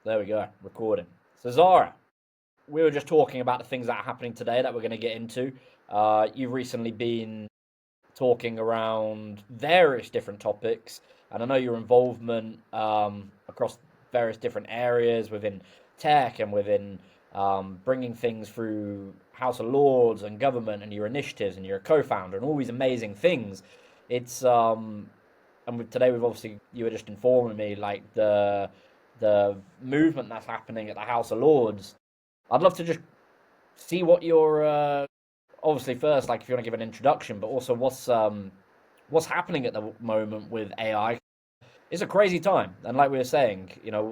There we go, recording. So Zahra, we were just talking about the things that are happening today that we're going to get into. You've recently been talking around various different topics, and I know your involvement across various different areas within tech and within bringing things through House of Lords and government and your initiatives, and you're a co-founder and all these amazing things. It's today we've obviously you were just informing me like the movement that's happening at the House of Lords. I'd love to just see what your obviously first, like if you want to give an introduction, but also what's happening at the moment with AI. It's a crazy time, and like we were saying,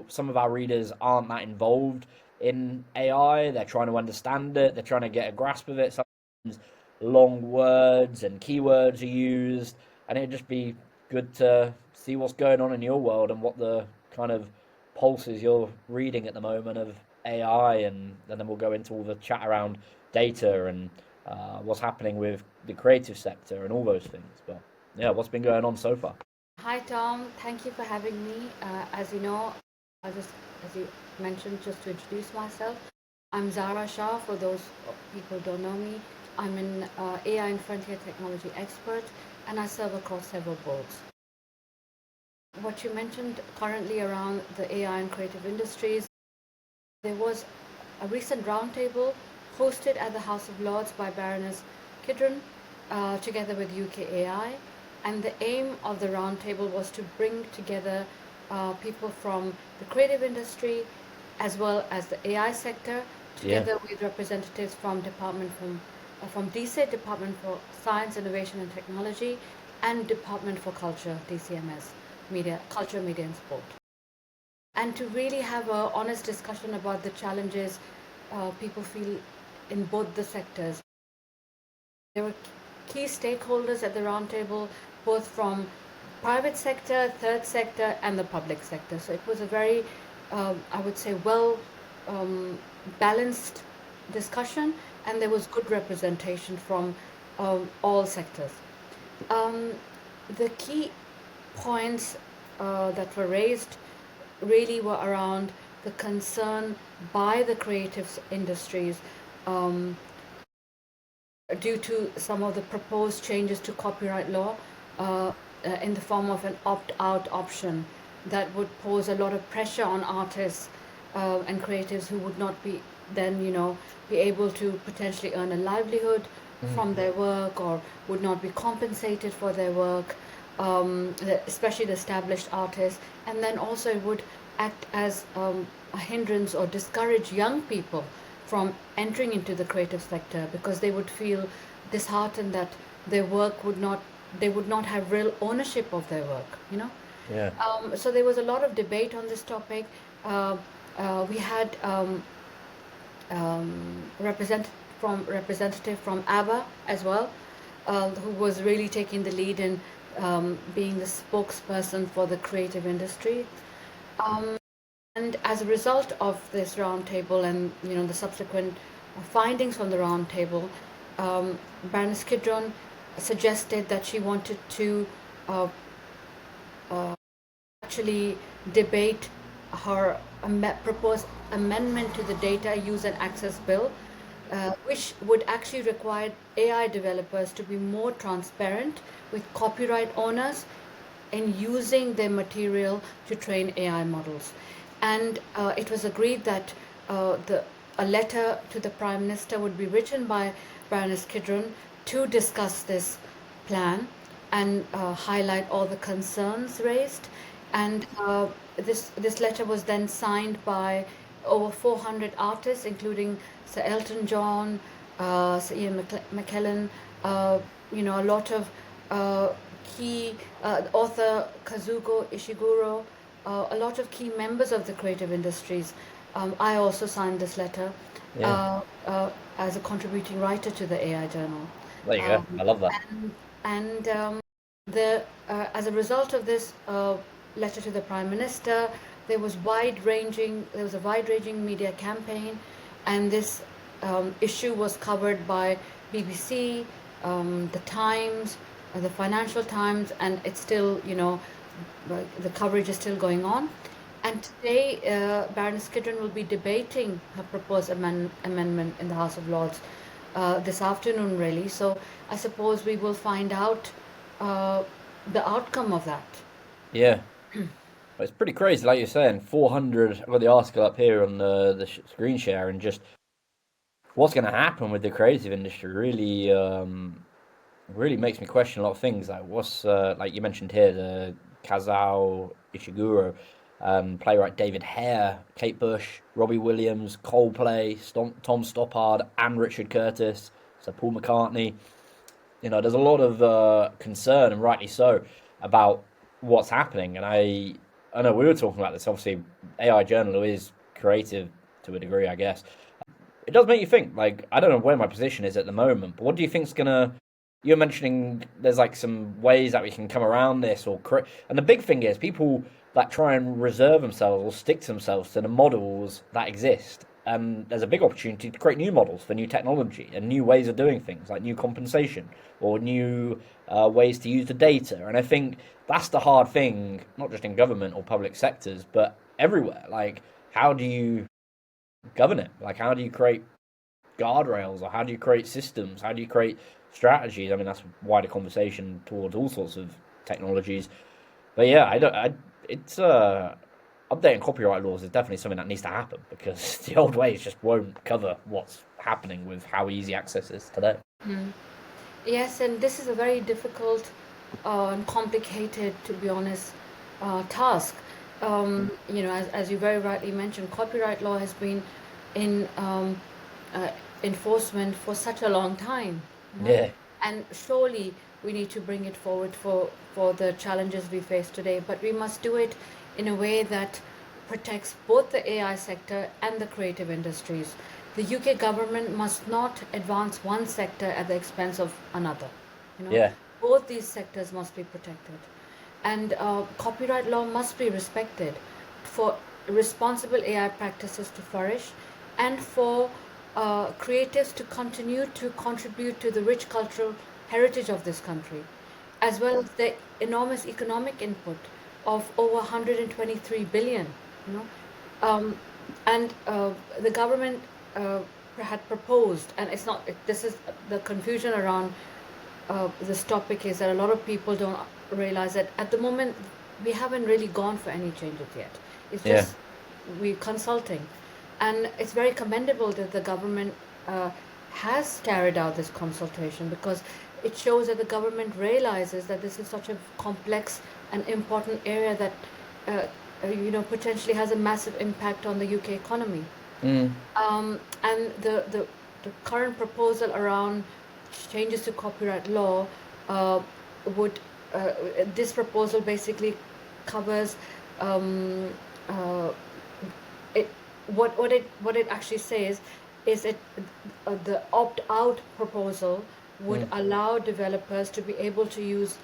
some of our readers aren't that involved in AI. They're trying to understand it. They're trying to get a grasp of it. Sometimes long words and keywords are used, and it'd just be good to see what's going on in your world and what the kind of pulses you're reading at the moment of AI, and then we'll go into all the chat around data and what's happening with the creative sector and all those things. But yeah, what's been going on so far? Hi Tom, thank you for having me. As you know, as you mentioned, just to introduce myself, I'm Zahra Shah. For those people who don't know me, I'm an AI and frontier technology expert, and I serve across several boards. What you mentioned currently around the AI and creative industries, there was a recent roundtable hosted at the House of Lords by Baroness Kidron, together with UK AI. And the aim of the roundtable was to bring together people from the creative industry as well as the AI sector, Yeah. together with representatives from DSET, Department for Science, Innovation and Technology, and Department for Culture, DCMS, Culture, Media and Sport. And to really have an honest discussion about the challenges people feel in both the sectors. There were key stakeholders at the roundtable, both from private sector, third sector, and the public sector. So it was a very, I would say, well balanced discussion, and there was good representation from all sectors. The key points that were raised really were around the concern by the creative industries due to some of the proposed changes to copyright law in the form of an opt-out option that would pose a lot of pressure on artists and creatives who would not be then, be able to potentially earn a livelihood from their work, or would not be compensated for their work, especially the established artists. And then also it would act as a hindrance or discourage young people from entering into the creative sector, because they would feel disheartened that their work they would not have real ownership of their work. Yeah. So there was a lot of debate on this topic. We had representative from ABBA as well, who was really taking the lead in being the spokesperson for the creative industry. And as a result of this roundtable and the subsequent findings from the roundtable, Baroness Kidron suggested that she wanted to actually debate her proposed amendment to the Data Use and Access Bill, which would actually require AI developers to be more transparent with copyright owners in using their material to train AI models. And it was agreed that a letter to the Prime Minister would be written by Baroness Kidron to discuss this plan and highlight all the concerns raised. And this letter was then signed by over 400 artists, including Sir Elton John, Sir Ian McKellen, a lot of key author Kazuko Ishiguro, a lot of key members of the creative industries. I also signed this letter Yeah. as a contributing writer to the AI Journal. There you go. I love that. And as a result of this letter to the Prime Minister, there was a wide-ranging media campaign, and this issue was covered by BBC, the Times, the Financial Times, and it's still, the coverage is still going on. And today, Baroness Kidron will be debating her proposed amendment in the House of Lords this afternoon, really. So I suppose we will find out the outcome of that. Yeah. It's pretty crazy, like you're saying. 400. I've got the article up here on the screen share, and just what's going to happen with the creative industry really makes me question a lot of things. Like what's like you mentioned here, the Kazuo Ishiguro, playwright David Hare, Kate Bush, Robbie Williams, Coldplay, Tom Stoppard, and Richard Curtis, so Paul McCartney. There's a lot of concern, and rightly so, about what's happening. And I know we were talking about this. Obviously, AI journal is creative to a degree, I guess. It does make you think. Like, I don't know where my position is at the moment, but what do you think's gonna? You're mentioning there's like some ways that we can come around this, and the big thing is people that try and reserve themselves or stick to themselves to the models that exist. There's a big opportunity to create new models for new technology and new ways of doing things, like new compensation or new ways to use the data. And I think that's the hard thing, not just in government or public sectors, but everywhere. Like, how do you govern it? Like, how do you create guardrails, or how do you create systems? How do you create strategies? I mean, that's wider conversation towards all sorts of technologies. But yeah, I don't. It's updating copyright laws is definitely something that needs to happen, because the old ways just won't cover what's happening with how easy access is today. Mm. Yes, and this is a very difficult and complicated, to be honest, task. As you very rightly mentioned, copyright law has been in uh, enforcement for such a long time, Yeah, and surely we need to bring it forward for the challenges we face today. But we must do it in a way that protects both the AI sector and the creative industries. The UK government must not advance one sector at the expense of another. You know, yeah, both these sectors must be protected, and copyright law must be respected for responsible AI practices to flourish, and for creatives to continue to contribute to the rich cultural heritage of this country, as well as the enormous economic input of over 123 billion. You know, um, and the government had proposed, and it's not. This is the confusion around this topic, is that a lot of people don't realize that at the moment we haven't really gone for any changes yet. It's yeah, just we're consulting, and it's very commendable that the government has carried out this consultation, because it shows that the government realizes that this is such a complex and important area that potentially has a massive impact on the UK economy. mm, And the current proposal around changes to copyright law uh, would this proposal basically covers um, uh, it what it actually says is it the opt-out proposal would mm, allow developers to be able to use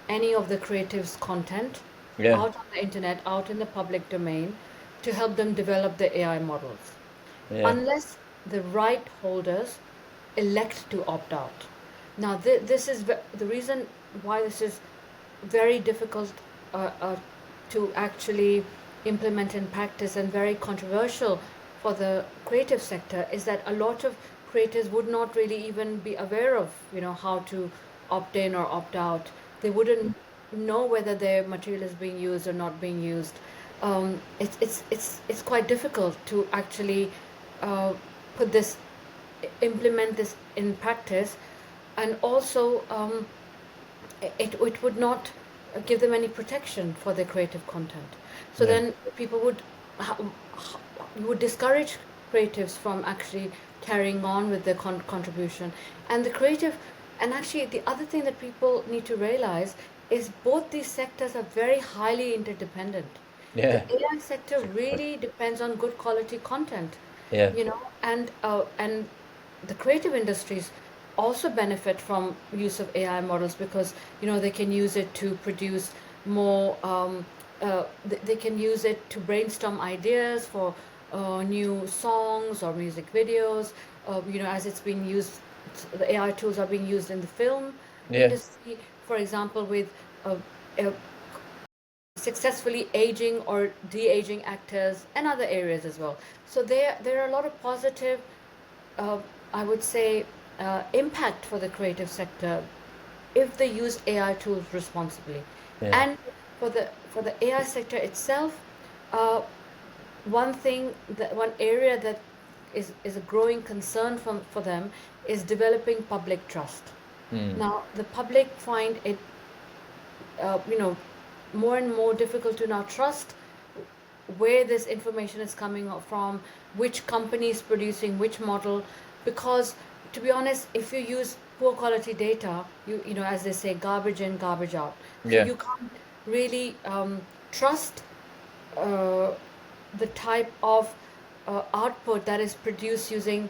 any of the creative's content yeah, out on the internet, out in the public domain, to help them develop the AI models, yeah, unless the right holders elect to opt out. Now, this is the reason why this is very difficult to actually implement in practice, and very controversial for the creative sector, is that a lot of creators would not really even be aware of how to opt in or opt out. They wouldn't know whether their material is being used or not being used. It's quite difficult to actually uh, put this implement this in practice, and also it would not give them any protection for their creative content. So yeah, then people would discourage creatives from actually carrying on with their contribution. And the creative, and actually the other thing that people need to realize is both these sectors are very highly interdependent. The yeah, AI sector really depends on good quality content, yeah, and the creative industries also benefit from use of AI models, because they can use it to produce more. They can use it to brainstorm ideas for new songs or music videos. As it's being used, the AI tools are being used in the film yeah, industry, for example, with uh, uh, successfully aging or de-aging actors and other areas as well. So there are a lot of positive, uh, I would say, impact for the creative sector if they use AI tools responsibly. Yeah. And for the AI sector itself, uh, one area that is a growing concern for them is developing public trust. Now, the public find it, you know, more and more difficult to now trust where this information is coming from, which company is producing which model, because to be honest, if you use poor quality data, you know, as they say, garbage in, garbage out. So Yeah. you can't really trust uh, the type of output that is produced using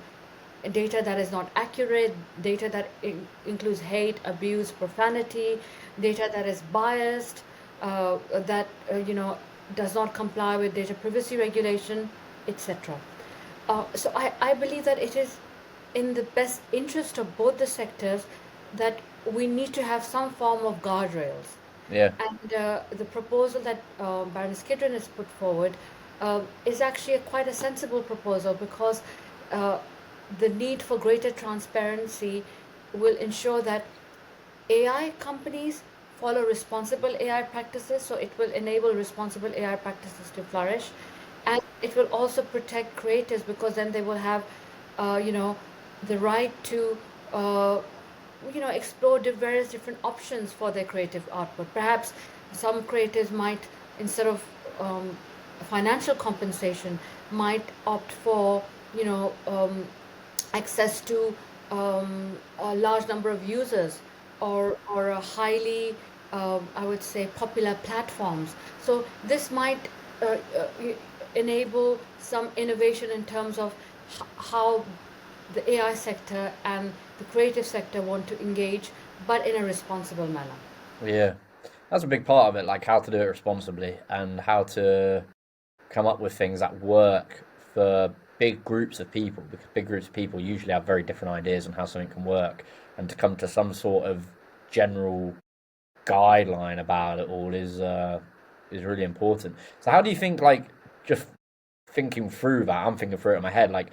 data that is not accurate, data that includes hate, abuse, profanity, data that is biased, that you know, does not comply with data privacy regulation, etc. So I believe that it is in the best interest of both the sectors that we need to have some form of guardrails. Yeah. And the proposal that Baroness Kidron has put forward is actually quite a sensible proposal, because uh, the need for greater transparency will ensure that AI companies follow responsible AI practices, so it will enable responsible AI practices to flourish, and it will also protect creators, because then they will have, you know, the right to, you know, explore various different options for their creative output. Perhaps some creators might, instead of financial compensation, might opt for, you know, access to a large number of users, or a highly, I would say, popular platforms. So this might enable some innovation in terms of how the AI sector and the creative sector want to engage, but in a responsible manner. Yeah. That's a big part of it, like how to do it responsibly and how to come up with things that work for big groups of people, because big groups of people usually have very different ideas on how something can work, and to come to some sort of general guideline about it all is really important. So how do you think, like, just thinking through that, I'm thinking through it in my head, like,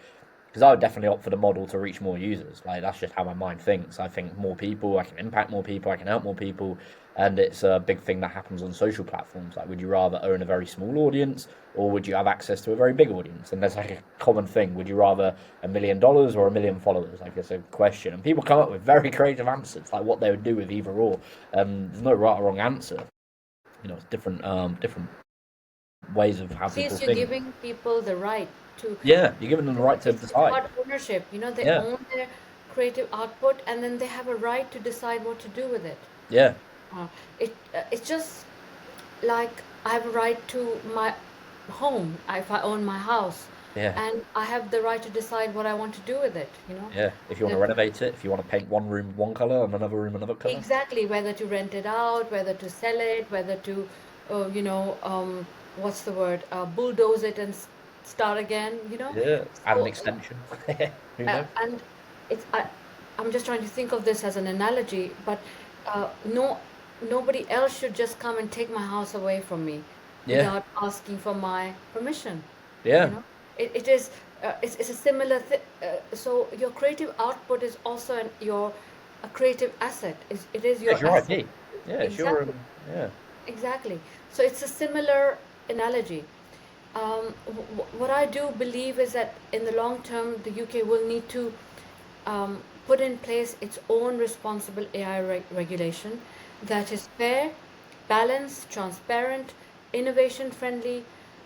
because I would definitely opt for the model to reach more users. Like, that's just how my mind thinks. I think more people, I can impact more people, I can help more people, and it's a big thing that happens on social platforms. Like, would you rather own a very small audience, or would you have access to a very big audience? And there's like a common thing: would you rather $1 million or 1 million followers? Like, it's a question, and people come up with very creative answers, like what they would do with either or. There's no right or wrong answer. You know, it's different ways of how At people least you're think. giving people the right to, Yeah, you're giving them the right to it's decide. about ownership. You know, they Yeah, own their creative output, and then they have a right to decide what to do with it. yeah, It's just like I have a right to my home if I own my house, yeah. and I have the right to decide what I want to do with it. You know, Yeah, if you want to that renovate it, if you want to paint one room one color and another room another color. exactly, whether to rent it out, whether to sell it, whether to, you know, what's the word, bulldoze it and start again. You know, Yeah, add an so extension. Who knows? and it's I'm just trying to think of this as an analogy, but no, nobody else should just come and take my house away from me Yeah, without asking for my permission. You yeah. know, it is it's a similar thing. So your creative output is also your a creative asset. It is It's your your asset. IP. Yeah, it's your Exactly. yeah, Exactly. So it's a similar analogy. What I do believe is that in the long term, the UK will need to put in place its own responsible AI regulation that is fair, balanced, transparent, innovation friendly,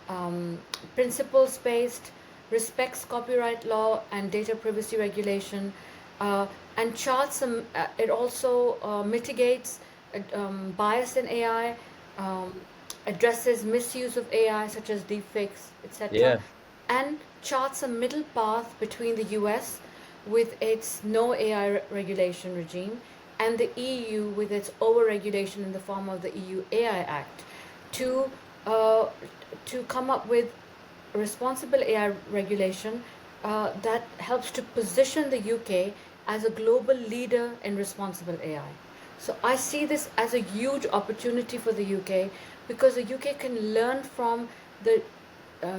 um, principles based, respects copyright law and data privacy regulation, uh, and charts it also mitigates bias in AI, um, addresses misuse of AI such as deepfakes, etc., yeah, and charts a middle path between the US with its no AI regulation regime and the EU with its over-regulation in the form of the EU AI Act to uh, to come up with responsible AI regulation that helps to position the UK as a global leader in responsible AI. So I see this as a huge opportunity for the UK, because the UK can learn from the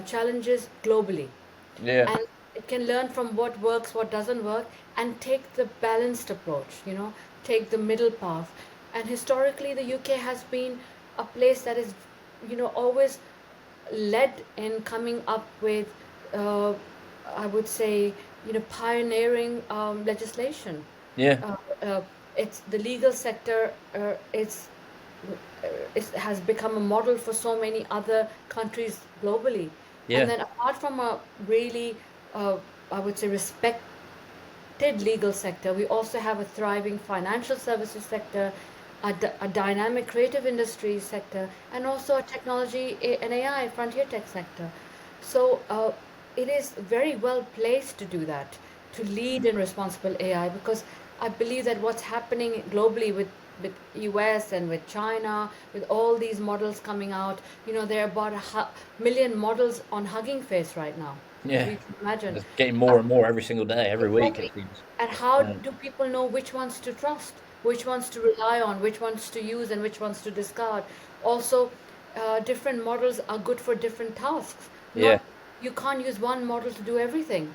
challenges globally, Yeah. and it can learn from what works, what doesn't work, and take the balanced approach, take the middle path. And historically, the UK has been a place that is, always led in coming up with, uh, I would say, pioneering legislation. Yeah. Uh, uh, it's the legal sector. It has become a model for so many other countries globally. And Yeah. then, apart from a really, I would say, respected legal sector, we also have a thriving financial services sector, a dynamic creative industry sector, and also a technology and AI frontier tech sector. So it is very well placed to do that, to lead in responsible AI, because I believe that what's happening globally with US and with China, with all these models coming out, there are about million models on Hugging Face right now. So Yeah. you can imagine. It's getting Uh, more and more every single day, every week Exactly. it seems. And how Yeah. do people know which ones to trust, which ones to rely on, which ones to use, and which ones to discard? Also, different models are good for different tasks. Yeah. Not You can't use one model to do everything.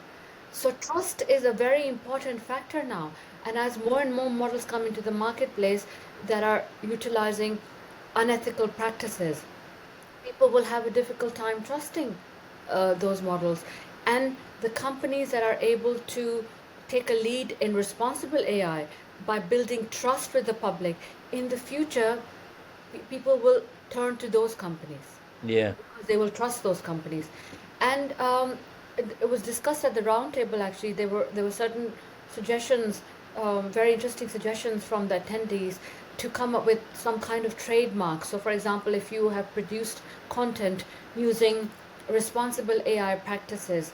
So trust is a very important factor now. And as more and more models come into the marketplace that are utilizing unethical practices, people will have a difficult time trusting those models. And the companies that are able to take a lead in responsible AI by building trust with the public, in the future, people will turn to those companies Yeah. because they will trust those companies. And it was discussed at the roundtable. Actually, there were certain suggestions, very interesting suggestions from the attendees, to come up with some kind of trademark. So, for example, if you have produced content using responsible AI practices,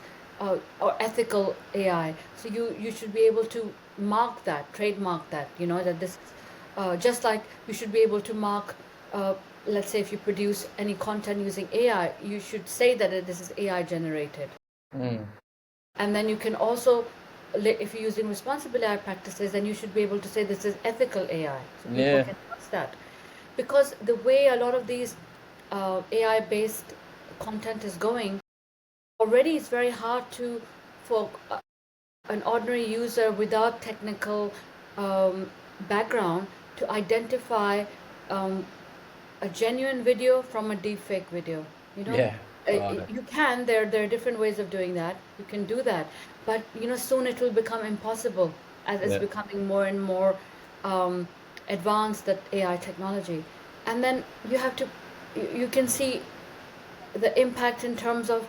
or ethical AI, so you should be able to mark that, trademark that. That this, just like you should be able to mark, uh, let's say if you produce any content using AI, you should say that this is AI generated. Mm. And then you can also, if you're using responsible AI practices, then you should be able to say this is ethical AI, so people Yeah. can trust that. Because the way a lot of these AI based content is going, already it's very hard for an ordinary user without technical um, background to identify um, a genuine video from a deepfake video. You know, Yeah. you can. There are different ways of doing that. You can do that, but soon it will become impossible as it's Yeah. becoming more and more um, advanced, that AI technology. And then you can see the impact in terms of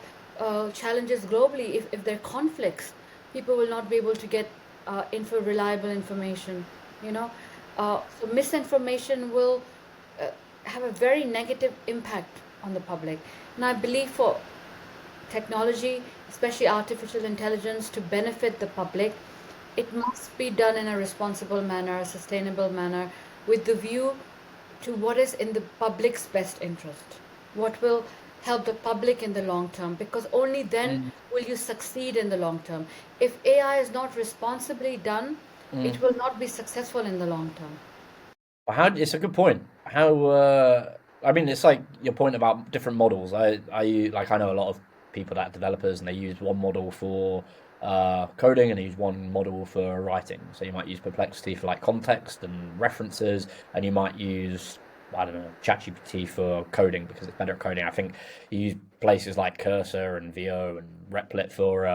challenges globally. If there are conflicts, people will not be able to get reliable information. You know, so misinformation will uh, have a very negative impact on the public. And I believe for technology, especially artificial intelligence, to benefit the public, it must be done in a responsible manner, a sustainable manner, with the view to what is in the public's best interest, what will help the public in the long term, because only then Mm. will you succeed in the long term. If AI is not responsibly done, it Mm. will not be successful in the long term. It's a good point. I mean, it's like your point about different models. I know a lot of people that are developers and they use one model for coding and they use one model for writing. So you might use Perplexity for like context and references, and you might use, I don't know, ChatGPT for coding because it's better at coding. I think you use places like Cursor and VO and Replit for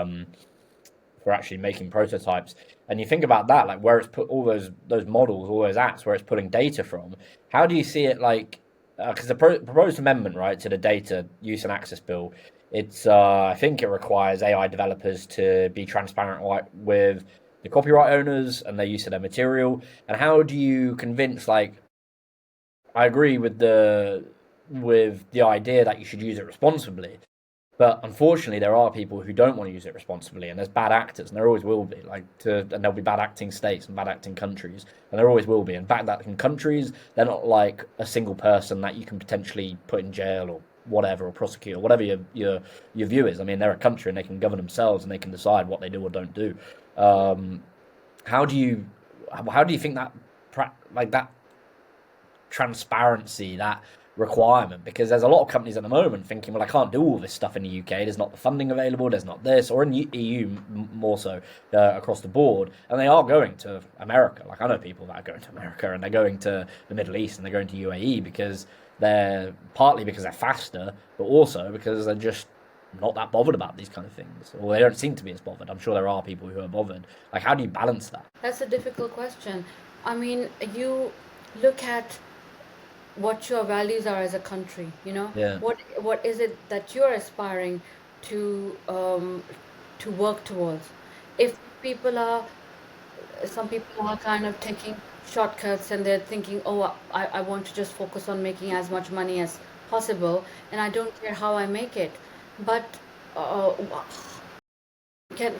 actually making prototypes. And you think about that, like where it's put all those models, all those apps, where it's pulling data from. How do you see it? Like, because the proposed amendment, right, to the data use and access bill, it's I think it requires AI developers to be transparent, like, with the copyright owners and their use of their material. And how do you convince, like, I agree with the idea that you should use it responsibly, but unfortunately, there are people who don't want to use it responsibly, and there's bad actors, and there always will be. And there'll be bad acting states and bad acting countries, and there always will be. And bad acting countries, they're not like a single person that you can potentially put in jail or whatever, or prosecute, or whatever your view is. I mean, they're a country, and they can govern themselves, and they can decide what they do or don't do. Um, how do you how do you think that like that transparency, that requirement, because there's a lot of companies at the moment thinking, well, I can't do all this stuff in the UK. There's not the funding available. There's not this, or in the EU more so across the board. And they are going to America. Like, I know people that are going to America, and they're going to the Middle East, and they're going to UAE because they're partly because they're faster, but also because they're just not that bothered about these kind of things, or they don't seem to be as bothered. I'm sure there are people who are bothered. Like, how do you balance that? That's a difficult question. I mean, you look at what your values are as a country, Yeah. what is it that you're aspiring to work towards. If people are Some people are kind of taking shortcuts, and they're thinking, oh, I want to just focus on making as much money as possible, and I don't care how I make it. But uh,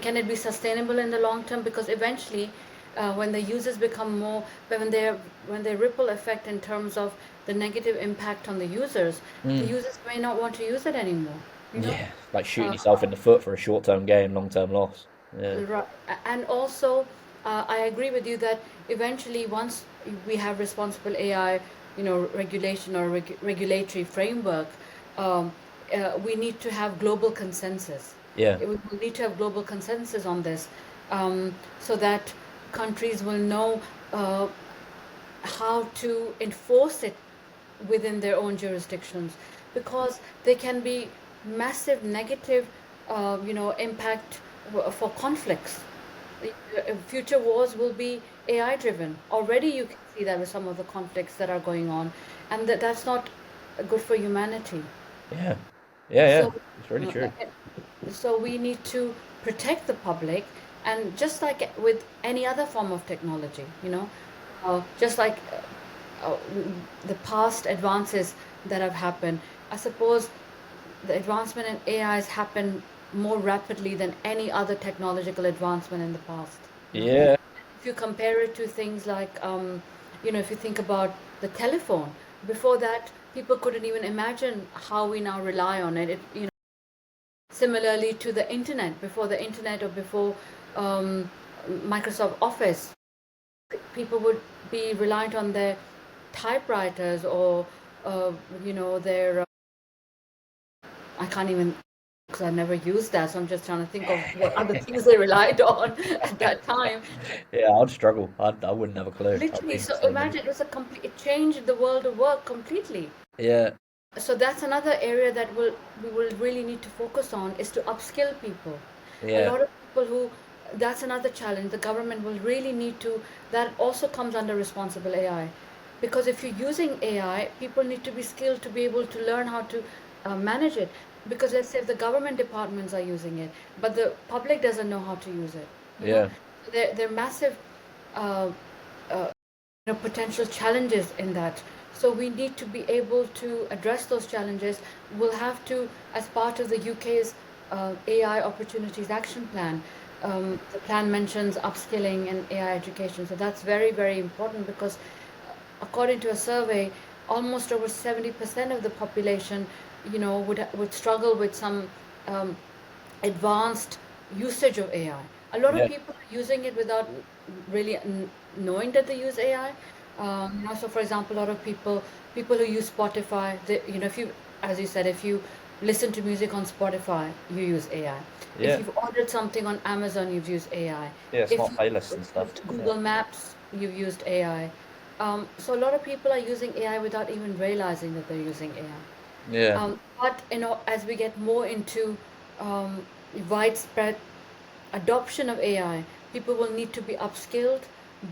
can it be sustainable in the long term? Because eventually, when the users become more, when they ripple effect in terms of the negative impact on the Mm. users may not want to use it anymore. Yeah, like shooting Uh, yourself in the foot for a short-term gain, long-term loss. Yeah. Right. And also, I agree with you that eventually, once we have responsible AI, regulation or regulatory framework, um, we need to have global consensus. Yeah. We will need to have global consensus on this, so that countries will know how to enforce it within their own jurisdictions, because there can be massive negative, impact for conflicts. Future wars will be AI driven. Already, you can see that with some of the conflicts that are going on, and that's not good for humanity. Yeah. Yeah, yeah. So, It's really uh, true. so we need to protect the public, and just like with any other form of technology, just like uh, the past advances that have happened, I suppose the advancement in AI has happened more rapidly than any other technological advancement in the past. Yeah. If you compare it to things like, if you think about the telephone, before that, people couldn't even imagine how we now rely on it. Similarly to the internet, before the internet or before um, Microsoft Office, people would be reliant on their typewriters or, their, I can't even, because I never used that, so I'm just trying to think of what other things they relied on at that time. Yeah, I'd struggle. I wouldn't have a clue. I'd Literally, be so so imagine it changed the world of work completely. Yeah. So that's another area that we will really need to focus on, is to upskill people. A Yeah. lot of people who That's another challenge. The government will really need to, that also comes under responsible AI. Because if you're using AI, people need to be skilled to be able to learn how to manage it. Because let's say if the government departments are using it, but the public doesn't know how to use it, Yeah. there are massive uh, uh, potential challenges in that. So we need to be able to address those challenges. We'll have to, as part of the UK's AI Opportunities Action Plan, the plan mentions upskilling and AI education. So that's very, very important, because according to a survey, almost over 70% of the population, would struggle with some um, advanced usage of AI. A lot of Yeah. people are using it without really knowing that they use AI. So for example, a lot of people who use Spotify, if you, as you said, if you listen to music on Spotify, you use AI. If Yeah. you've ordered something on Amazon, you've used AI. Yeah. If Smart you playlists and stuff. used Yeah. Google Maps, you've used AI. So a lot of people are using AI without even realizing that they're using AI. Yeah. But as we get more into um, widespread adoption of AI, people will need to be upskilled,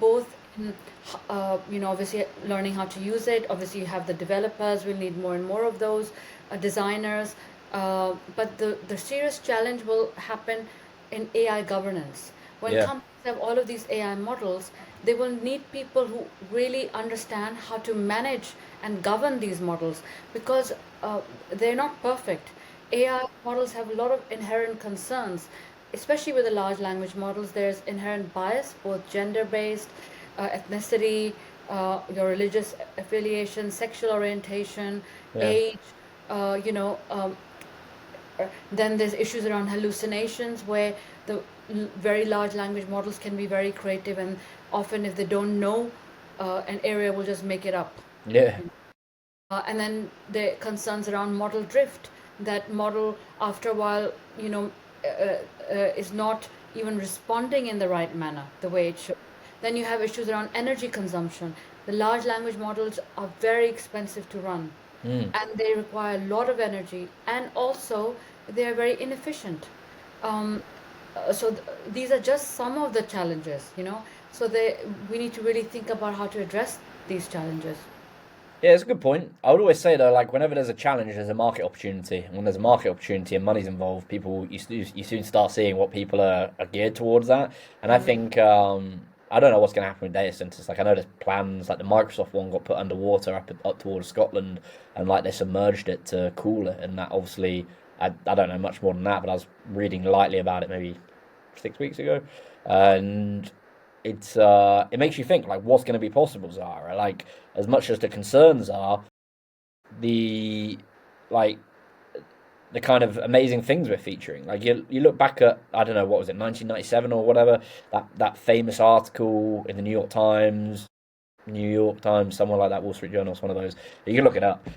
both in, obviously learning how to use it. Obviously, you have the developers. We'll need more and more of those designers. But the serious challenge will happen in AI governance. When Yeah. companies have all of these AI models, they will need people who really understand how to manage and govern these models, because they're not perfect. AI models have a lot of inherent concerns, especially with the large language models. There's inherent bias, both gender based, ethnicity, your religious affiliation, sexual orientation, Yeah. age, you know, then there's issues around hallucinations, where the very large language models can be very creative, and often if they don't know an area, will just make it up. Yeah. And then the concerns around model drift, that model after a while, is not even responding in the right manner, the way it should. Then you have issues around energy consumption. The large language models are very expensive to run, Mm. and they require a lot of energy, and also they are very inefficient. Um, these are just some of the challenges. So we need to really think about how to address these challenges. Yeah, it's a good point. I would always say though, like whenever there's a challenge, there's a market opportunity. And when there's a market opportunity and money's involved, you soon start seeing what people are geared towards that. And I think I don't know what's going to happen with data centers. Like I know there's plans, like the Microsoft one got put underwater up towards Scotland, and like they submerged it to cool it. And that obviously, I don't know much more than that, but I was reading lightly about it maybe 6 weeks ago, and it makes you think like what's going to be possible, Zara. Like as much as the concerns are, the like the kind of amazing things we're featuring. Like you look back at I don't know what was it 1997 or whatever, that famous article in the New York Times, somewhere like that, Wall Street Journal, it's one of those. You can look it up.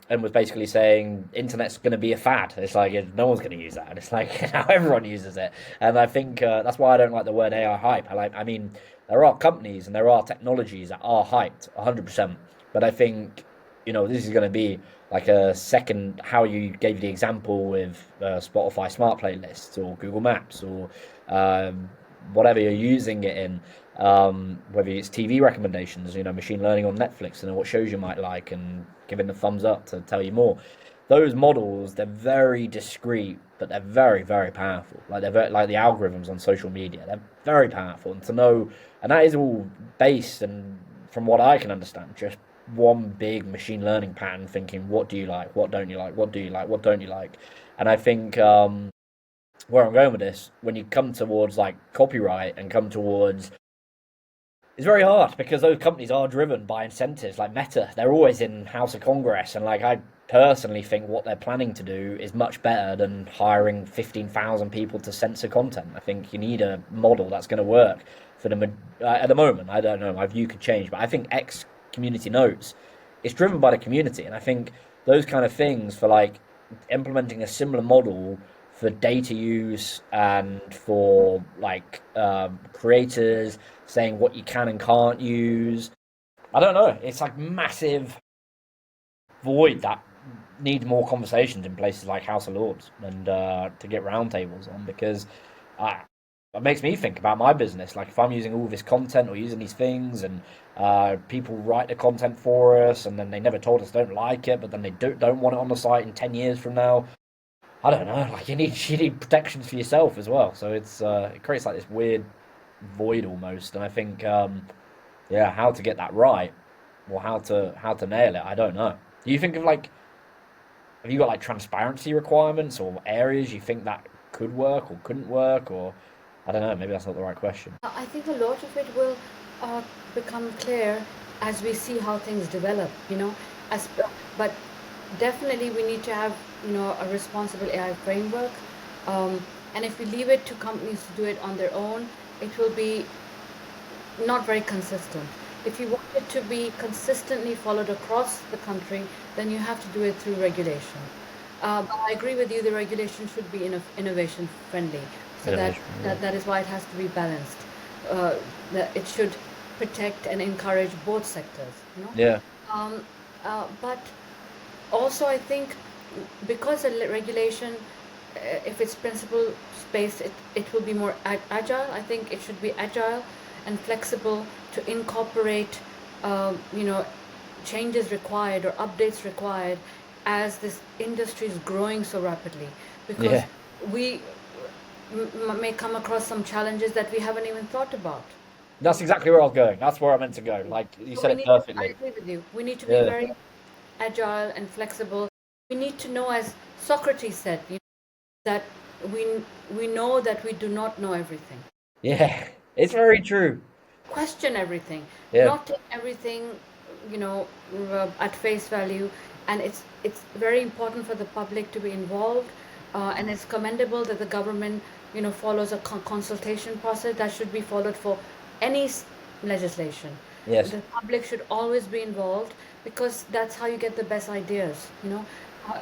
And was basically saying internet's going to be a fad. It's like no one's going to use that, and it's like now everyone uses it. And I think that's why I don't like the word AI hype. I mean, there are companies and there are technologies that are hyped 100%, but I think this is going to be like a second. How you gave the example with Spotify Smart Playlists or Google Maps or um, whatever you're using it in, whether it's TV recommendations, machine learning on Netflix, and what shows you might like, and giving the thumbs up to tell you more. Those models, they're very discreet, but they're very, very powerful. Like like the algorithms on social media, they're very powerful. And to know, and that is all based, and from what I can understand, just one big machine learning pattern, thinking, what do you like, what don't you like, what do you like, what don't you like. And I think where I'm going with this, when you come towards like copyright and come towards, it's very hard because those companies are driven by incentives like Meta. They're always in House of Congress, and like I personally think what they're planning to do is much better than hiring 15,000 people to censor content. I think you need a model that's going to work for at the moment. I don't know, my view could change, but I think X community notes, it's driven by the community, and I think those kind of things for like implementing a similar model for data use and for like creators saying what you can and can't use. I don't know. It's like massive void that needs more conversations in places like House of Lords and to get roundtables on, because I, it makes me think about my business. Like if I'm using all this content or using these things, and people write the content for us, and then they never told us don't like it, but then they don't want it on the site in 10 years from now. I don't know. Like you need protections for yourself as well. So it creates like this weird void almost. And I think yeah, how to get that right, or how to nail it, I don't know. Do you think of like, have you got like transparency requirements or areas you think that could work or couldn't work, or I don't know, maybe that's not the right question. I think a lot of it will uh, become clear as we see how things develop, as but definitely we need to have a responsible AI framework, um, and if we leave it to companies to do it on their own, it will be not very consistent. If you want it to be consistently followed across the country, then you have to do it through regulation. But I agree with you, the regulation should be innovation friendly. So that, Innovation, yeah. that is why it has to be balanced. Uh, that it should protect and encourage both sectors. Yeah. Um, but also, I think because the regulation, if it's principle based, it will be more agile. I think it should be agile and flexible to incorporate, changes required or updates required as this industry is growing so rapidly. Because Yeah. we may come across some challenges that we haven't even thought about. That's exactly where I was going. That's where I meant to go. Like you So said we it need, I perfectly. agree with you. We need to be Yeah. very agile and flexible. We need to know, as Socrates said, that we we know that we do not know everything. Yeah. It's very true. Question everything, Yeah. not take everything, you know, at face value. And it's very important for the public to be involved, and it's commendable that the government, follows a consultation process that should be followed for any legislation. Yes. The public should always be involved, because that's how you get the best ideas, uh,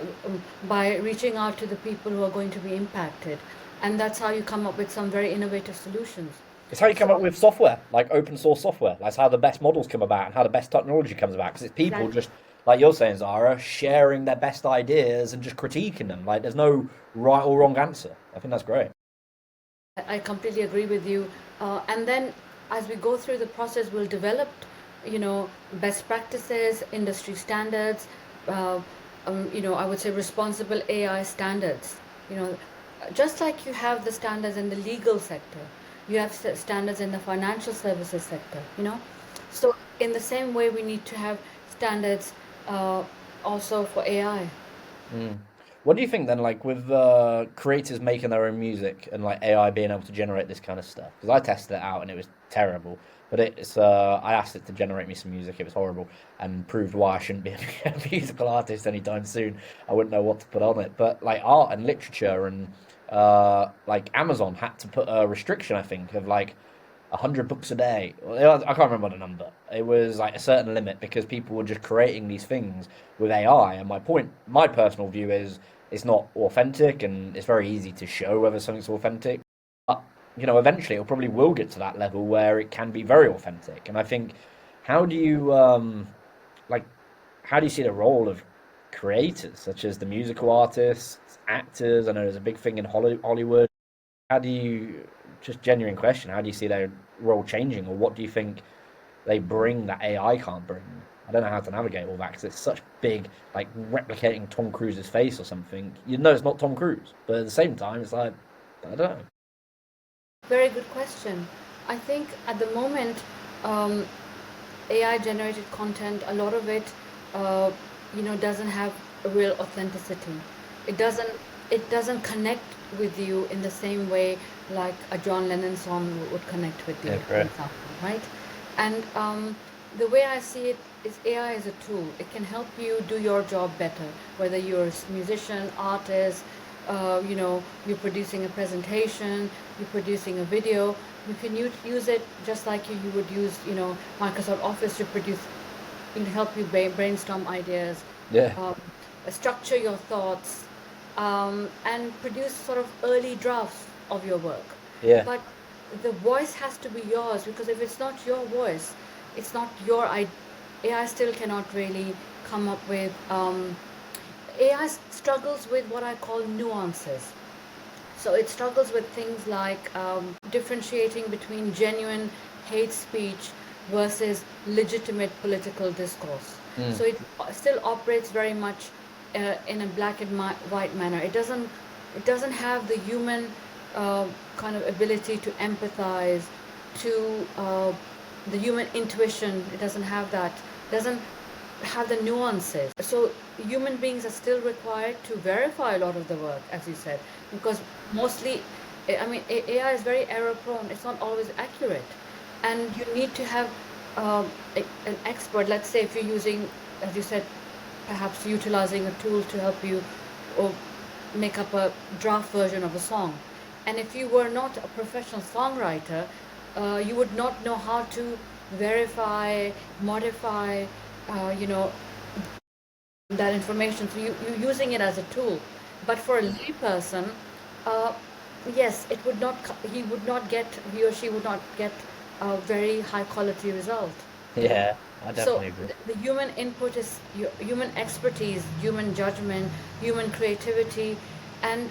by reaching out to the people who are going to be impacted. And that's how you come up with some very innovative solutions. It's how you come up So, with software, like open source software. That's how the best models come about and how the best technology comes about. Because it's people exactly. just, like you're saying, Zara, sharing their best ideas and just critiquing them. Like there's no right or wrong answer. I think that's great. I completely agree with you. And then as we go through the process, we'll develop, best practices, industry standards, uh, I would say responsible AI standards. You know, just like you have the standards in the legal sector, you have standards in the financial services sector. So in the same way, we need to have standards uh, also for AI. Mm. What do you think then, like with creators making their own music and like AI being able to generate this kind of stuff? Because I tested it out and it was terrible. But it's I asked it to generate me some music. It was horrible and proved why I shouldn't be a musical artist anytime soon. I wouldn't know what to put on it. But like art and literature and like Amazon had to put a restriction, I think, of like 100 books a day. Well, I can't remember the number. It was like a certain limit because people were just creating these things with AI. And my personal view is it's not authentic, and it's very easy to show whether something's authentic. But eventually, it probably will get to that level where it can be very authentic. And I think, how do you like, how do you see the role of creators, such as the musical artists, actors? I know there's a big thing in Hollywood. How do you, just genuine question, how do you see their role changing, or what do you think they bring that AI can't bring? I don't know how to navigate all that because it's such big, like replicating Tom Cruise's face or something. You know, it's not Tom Cruise, but at the same time, it's like, I don't know. Very good question. I think at the moment, um, AI generated content, a lot of it, uh, doesn't have a real authenticity. It doesn't, it doesn't connect with you in the same way like a John Lennon song would connect with Yeah, you, for correct. example, right? And the way I see it is AI is a tool. It can help you do your job better, whether you're a musician, artist, you're producing a presentation, you're producing a video. You can use it just like you would use, Microsoft Office to produce, help you brainstorm ideas, Yeah, um, structure your thoughts, and produce sort of early drafts of your work. yeah, But the voice has to be yours, because if it's not your voice, it's not your idea. AI still cannot really come up with. AI struggles with what I call nuances. So it struggles with things like differentiating between genuine hate speech versus legitimate political discourse. mm, So it still operates very much in a black and white manner. It doesn't have the human kind of ability to empathize, to the human intuition. It doesn't have that. Doesn't have the nuances. So human beings are still required to verify a lot of the work, as you said, because mostly, I mean, AI is very error prone. It's not always accurate, and you need to have an expert. Let's say if you're using, as you said, perhaps utilizing a tool to help you or make up a draft version of a song. And if you were not a professional songwriter, you would not know how to verify, modify, you know, that information. So you're using it as a tool. But for a layperson, uh, yes, it would not. He or she would not get a very high quality result. You know. yeah, I So definitely agree. the human input is human expertise, human judgment, human creativity, and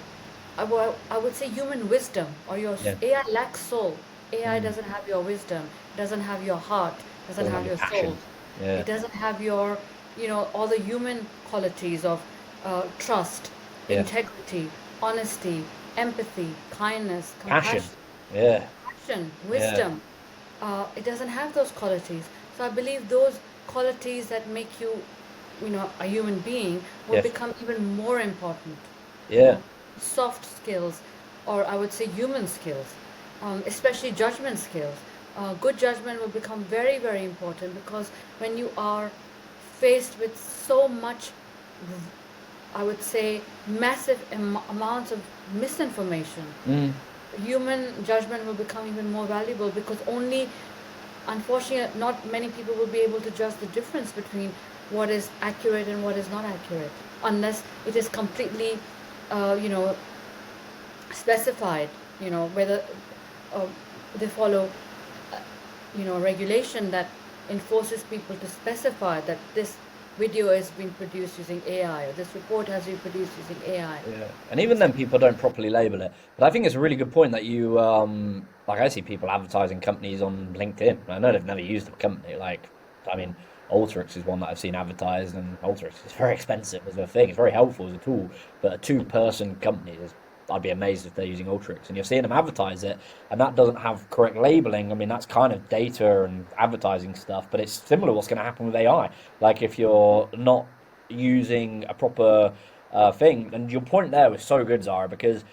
I would say human wisdom. Or your Yeah, AI lacks soul. AI mm. doesn't have your wisdom, doesn't have your heart, doesn't Doesn't have have your your soul. passion. Yeah, It doesn't have your, all the human qualities of trust, yeah, integrity, honesty, empathy, kindness, passion. compassion, Yeah, passion, yeah, wisdom. It doesn't have those qualities. So I believe those qualities that make you, a human being will yes, become even more important. You yeah, know, soft skills, or I would say human skills, especially judgment skills. Good judgment will become very, very important, because when you are faced with so much, I would say, massive amounts of misinformation, mm. human judgment will become even more valuable, because only unfortunately, not many people will be able to judge the difference between what is accurate and what is not accurate, unless it is completely, you know, specified, you know, whether uh, they follow, uh, you know, regulation that enforces people to specify that this video has been produced using AI or this report has been produced using AI. Yeah, and even then, people don't properly label it. But I think it's a really good point that you, like, I see people advertising companies on LinkedIn. I know they've never used a company. Like, I mean, Alteryx is one that I've seen advertised, and Alteryx is very expensive as a thing. It's very helpful as a tool, but a two-person company is. I'd be amazed if they're using Alteryx, and you're seeing them advertise it, and that doesn't have correct labeling. I mean, that's kind of data and advertising stuff, but it's similar to what's going to happen with AI. Like, if you're not using a proper thing. And your point there was so good, Zara, because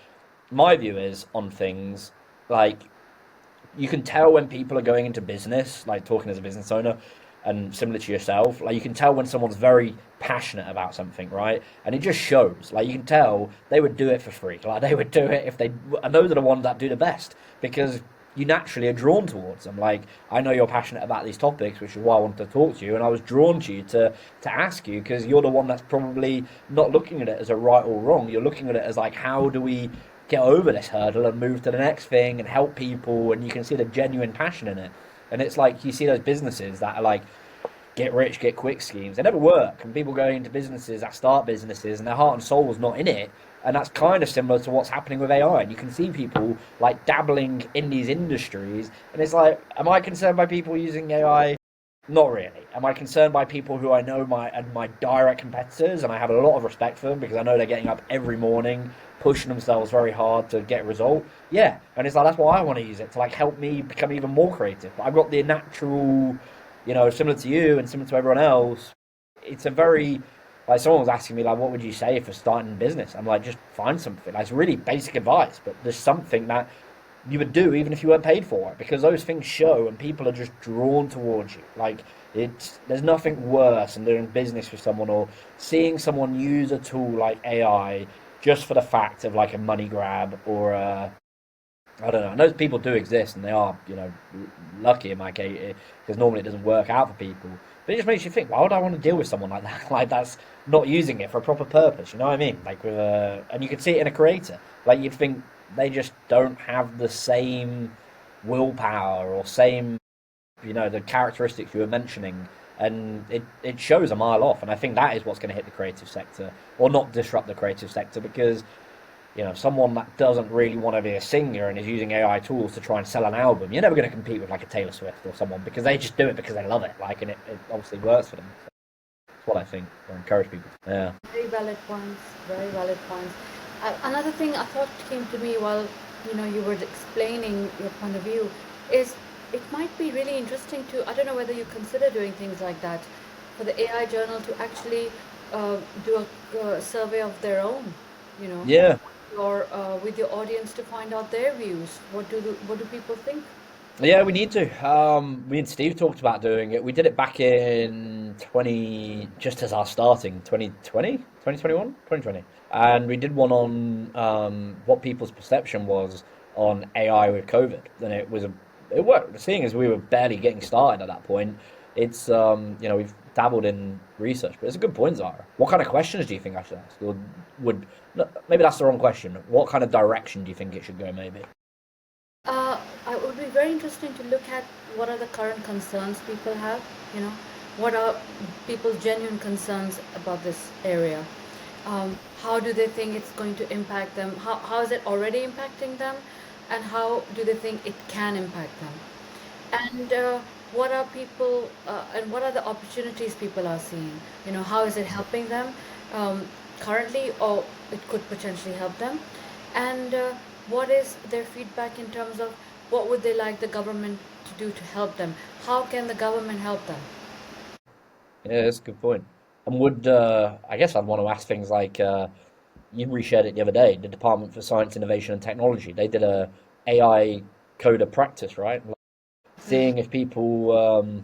my view is on things like you can tell when people are going into business, like talking as a business owner, and similar to yourself, like you can tell when someone's very passionate about something, right? And it just shows. Like you can tell they would do it for free. Like they would do it if they. And those are the ones that do the best because you naturally are drawn towards them. Like I know you're passionate about these topics, which is why I wanted to talk to you, and I was drawn to you to ask you because you're the one that's probably not looking at it as a right or wrong. You're looking at it as like, how do we get over this hurdle and move to the next thing and help people? And you can see the genuine passion in it. And it's like you see those businesses that are like get rich, get quick schemes. They never work. And people go into businesses that start businesses and their heart and soul is not in it. And that's kind of similar to what's happening with AI. And you can see people like dabbling in these industries. And it's like, am I concerned by people using AI? Not really. Am I concerned by people who I know my direct competitors, and I have a lot of respect for them because I know they're getting up every morning, pushing themselves very hard to get a result? Yeah, and it's like that's why I want to use it to like help me become even more creative. But I've got the natural, similar to you and similar to everyone else. It's a very like someone was asking me like, what would you say for starting a business? I'm like, just find something. Like, it's really basic advice, but there's something that you would do even if you weren't paid for it because those things show and people are just drawn towards you. Like there's nothing worse than doing business with someone or seeing someone use a tool like AI just for the fact of like a money grab or I don't know. I know people do exist and they are, lucky in my case because normally it doesn't work out for people. But it just makes you think, why would I want to deal with someone like that? Like that's not using it for a proper purpose. You know what I mean? Like with and you can see it in a creator. Like you'd think they just don't have the same willpower or same, the characteristics you were mentioning. And it shows a mile off. And I think that is what's going to hit the creative sector or not disrupt the creative sector because someone that doesn't really want to be a singer and is using AI tools to try and sell an album, you're never going to compete with like a Taylor Swift or someone because they just do it because they love it. Like, and it obviously works for them. So that's what I think. I encourage people. Yeah. Very valid points. Very valid points. Another thing I thought came to me while you were explaining your point of view is it might be really interesting to, I don't know whether you consider doing things like that for the AI journal to actually do a survey of their own, Yeah. or with your audience to find out their views. What do people think? Yeah, we need to. Me and Steve talked about doing it. We did it back in just as our starting 2020, 2021, 2020. And we did one on what people's perception was on AI with COVID. And it worked. Seeing as we were barely getting started at that point, it's, we've dabbled in research, but it's a good point, Zara. What kind of questions do you think I should ask? Or no, maybe that's the wrong question. What kind of direction do you think it should go, maybe? It would be very interesting to look at what are the current concerns people have, you know, what are people's genuine concerns about this area. How do they think it's going to impact them? How is it already impacting them? And how do they think it can impact them? And what are the opportunities people are seeing? How is it helping them um, currently, or it could potentially help them? And what is their feedback in terms of what would they like the government to do to help them? How can the government help them? Yeah, that's a good point. And I guess I'd want to ask things like, you reshared it the other day, the Department for Science, Innovation and Technology. They did a AI coder practice, right? Like, Mhm. seeing if people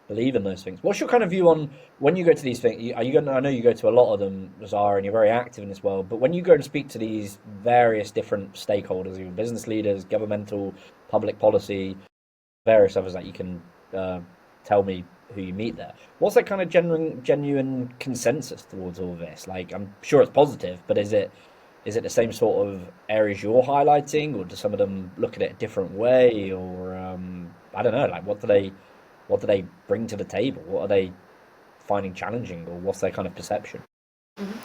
believe in those things. What's your kind of view on when you go to these things? Are you going? I know you go to a lot of them, Zara, and you're very active in this world. But when you go and speak to these various different stakeholders, even business leaders, governmental, public policy, various others that you can tell me who you meet there. What's that kind of genuine consensus towards all this? Like, I'm sure it's positive, but is it the same sort of areas you're highlighting, or do some of them look at it a different way, or I don't know, like what do they bring to the table? What are they finding challenging, or what's their kind of perception? Mhm.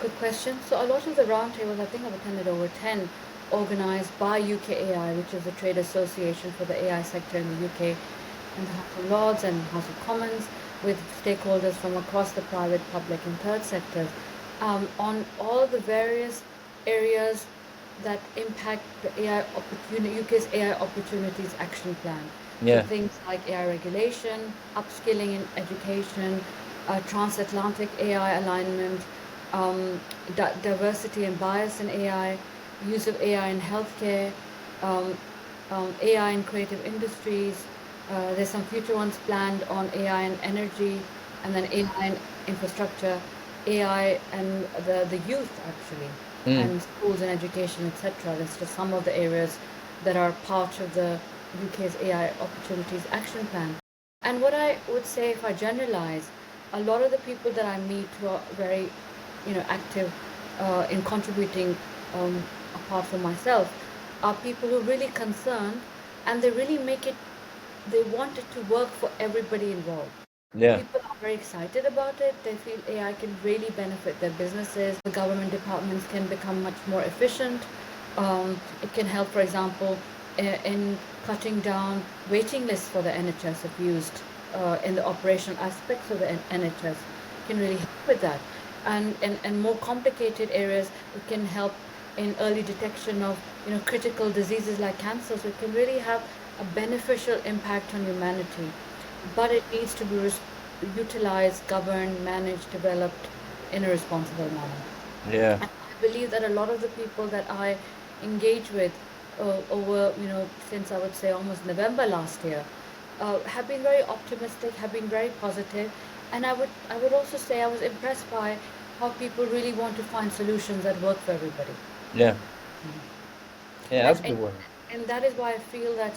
Good question. So a lot of the roundtables, I think I've attended over 10, organized by UKAI, which is the trade association for the AI sector in the UK, and the House of Lords and House of Commons, with stakeholders from across the private, public, and third sectors, on all the various areas that impact the AI opportunity, UK's AI opportunities action plan. So Yeah, things like AI regulation, upskilling in education, transatlantic AI alignment, diversity and bias in AI, use of AI in healthcare, um, AI in creative industries. There's some future ones planned on AI and energy, and then AI and infrastructure, AI and the youth actually, mm, and schools and education, etc. That's just some of the areas that are part of the UK's AI opportunities action plan. And what I would say, if I generalize, a lot of the people that I meet who are very, active in contributing, um, apart from myself, are people who are really concerned, and they really make it. They want it to work for everybody involved. yeah, People are very excited about it. They feel AI can really benefit their businesses. The government departments can become much more efficient. It can help, for example, in cutting down waiting lists for the NHS if used in the operational aspects of the NHS. It can really help with that. And more complicated areas, it can help in early detection of critical diseases like cancer. So it can really have a beneficial impact on humanity, but it needs to be utilized, governed, managed, developed in a responsible manner. yeah, And I believe that a lot of the people that I engage with over, since I would say almost November last year, have been very optimistic, have been very positive, and I would also say I was impressed by how people really want to find solutions that work for everybody. yeah, yeah. and That's a and, good one. and that is why I feel that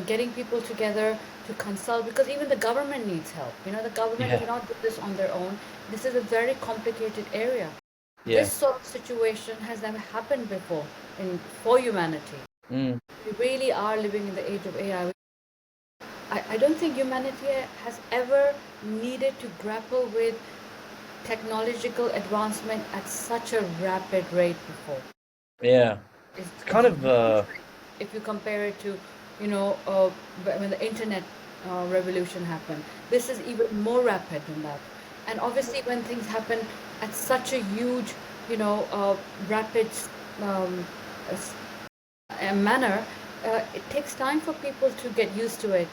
getting people together to consult, because even the government needs help. The government Yeah, cannot do this on their own. This is a very complicated area. yeah, This sort of situation has never happened before for humanity. mm, We really are living in the age of AI. I don't think humanity has ever needed to grapple with technological advancement at such a rapid rate before. yeah. It's It's kind of huge if you compare it to, when the internet revolution happened. This is even more rapid than that. And obviously, when things happen at such a huge, rapid um, s- manner, it takes time for people to get used to it,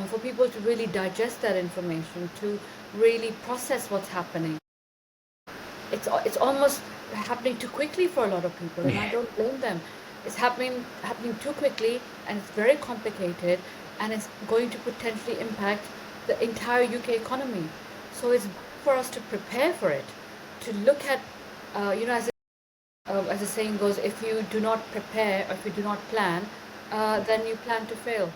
for people to really digest that information, to really process what's happening. It's almost happening too quickly for a lot of people, and I yeah, don't blame them. It's happening too quickly, and it's very complicated, and it's going to potentially impact the entire UK economy. So it's for us to prepare for it, to look at, as the saying goes, if you do not prepare or if you do not plan, then you plan to fail.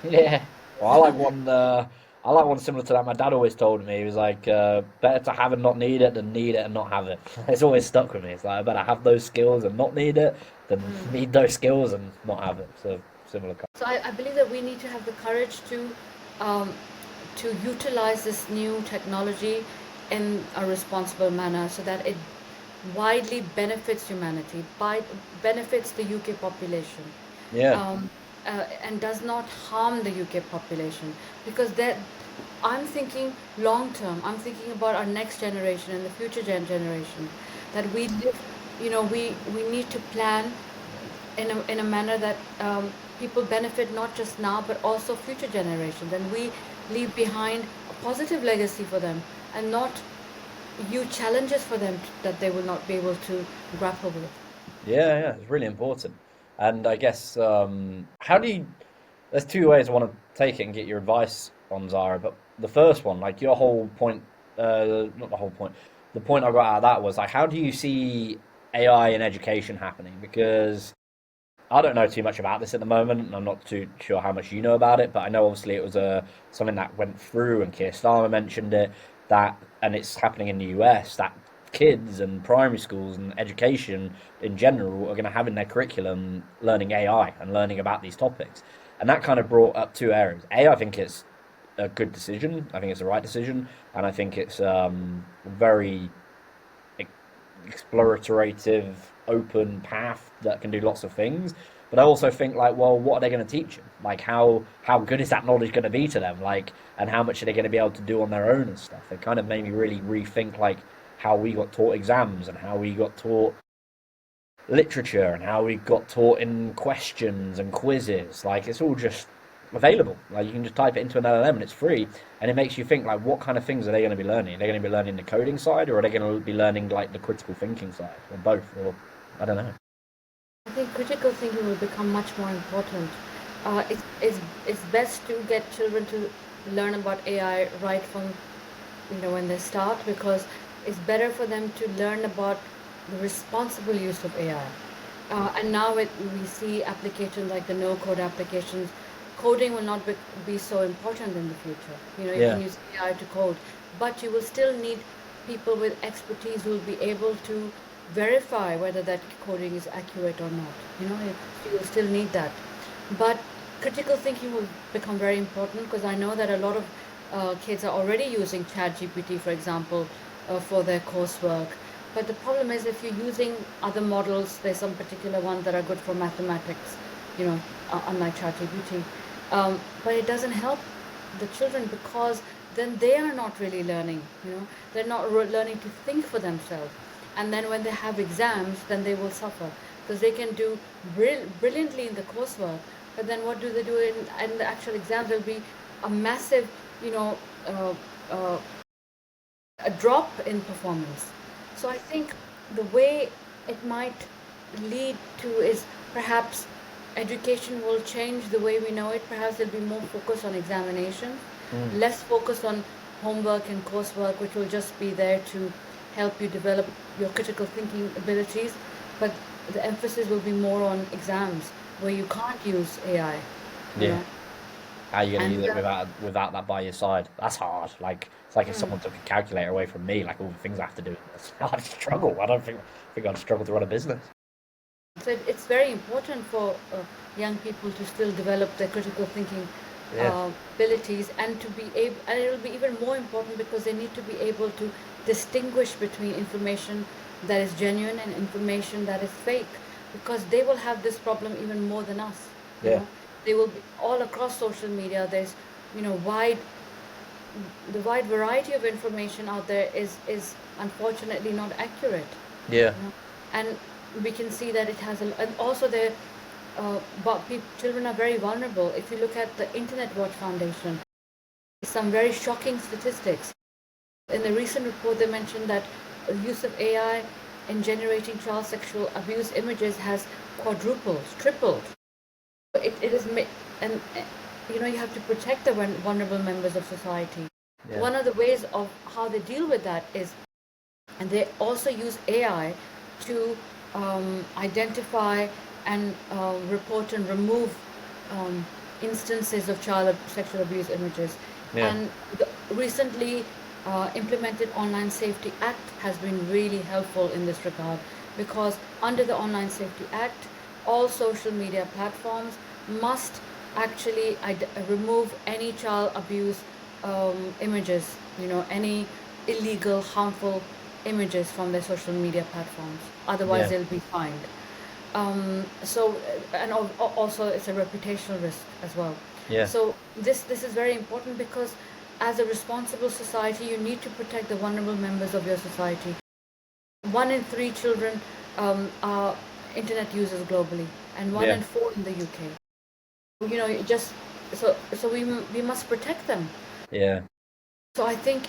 yeah. Well, I like one similar to that. My dad always told me he was like, better to have and not need it than need it and not have it. It's always stuck with me. It's like I better have those skills and not need it than need those skills and not have it. So similar. So I believe that we need to have the courage um, to utilize this new technology in a responsible manner so that it widely benefits humanity, benefits the UK population, Yeah, um, and does not harm the UK population. Because that, I'm thinking long term. I'm thinking about our next generation and the future generation. That we live, we need to plan in a manner that people benefit not just now but also future generations, and we leave behind a positive legacy for them, and not huge challenges for them that they will not be able to grapple with. yeah, yeah. It's really important. And I guess how do you? There's two ways I want to take it and get your advice on Zara. But the first one, like your whole point, not the whole point. The point I got out of that was like, how do you see AI in education happening? Because I don't know too much about this at the moment, and I'm not too sure how much you know about it. But I know obviously it was something that went through, and Keir Starmer mentioned it. And it's happening in the US. That kids and primary schools and education in general are going to have in their curriculum learning AI and learning about these topics. And that kind of brought up two areas. I think it's a good decision. I think it's the right decision, and I think it's very explorative, open path that can do lots of things. But I also think like, well, what are they going to teach them? Like, how good is that knowledge going to be to them? Like, and how much are they going to be able to do on their own and stuff? It kind of made me really rethink like how we got taught exams and how we got taught literature and how we got taught in questions and quizzes. Like, it's all just available. Like, you can just type it into an LLM and it's free. And it makes you think like, what kind of things are they going to be learning? Are they going to be learning the coding side, or are they going to be learning like the critical thinking side, or both? Or I don't know. I think critical thinking will become much more important. It's best to get children to learn about AI right from when they start, because it's better for them to learn about the responsible use of AI. And now we see applications like the no-code applications. Coding will not be so important in the future. You can Yeah, use AI to code, but you will still need people with expertise who will be able to verify whether that coding is accurate or not. You will still need that. But critical thinking will become very important, because I know that a lot of kids are already using ChatGPT, for example, for their coursework. But the problem is, if you're using other models, there's some particular ones that are good for mathematics, unlike ChatGPT. But it doesn't help the children, because then they are not really learning. They're not learning to think for themselves. And then when they have exams, then they will suffer, because they can do brilliantly in the coursework, but then what do they do in the actual exams? There'll be a massive, uh, uh, a drop in performance. So I think the way it might lead to is, perhaps education will change the way we know it. Perhaps there'll be more focus on examination, mm. less focus on homework and coursework, which will just be there to help you develop your critical thinking abilities. But the emphasis will be more on exams, where you can't use AI, you Yeah. know. How are you gonna And use it without that by your side? That's hard. Like it's like if mm, someone took a calculator away from me, like all the things I have to do. I'd struggle. I think I'd struggle to run a business. so it's very important for young people to still develop their critical thinking Yeah. abilities, and to be able, and it will be even more important because they need to be able to distinguish between information that is genuine and information that is fake, because they will have this problem even more than us. you Yeah. know they will be all across social media. There's wide the wide variety of information out there is unfortunately not accurate. Yeah. you know and we can see that it has and also the but children are very vulnerable. If you look at the Internet Watch Foundation, some very shocking statistics. In the recent report, they mentioned that the use of AI in generating child sexual abuse images has quadrupled, tripled. It is, and you have to protect the vulnerable members of society. Yeah. One of the ways of how they deal with that is, and they also use AI to identify and report and remove um, instances of child sexual abuse images. Yeah. And the recently implemented Online Safety Act has been really helpful in this regard, because under the Online Safety Act, all social media platforms must actually remove any child abuse images, any illegal, harmful images from their social media platforms. Otherwise, Yeah. they'll be fined. So, and also it's a reputational risk as well. Yeah. So this is very important, because as a responsible society, you need to protect the vulnerable members of your society. 1 in 3 children are internet users globally, and one Yeah. in four in the UK. Just so we must protect them. Yeah. So I think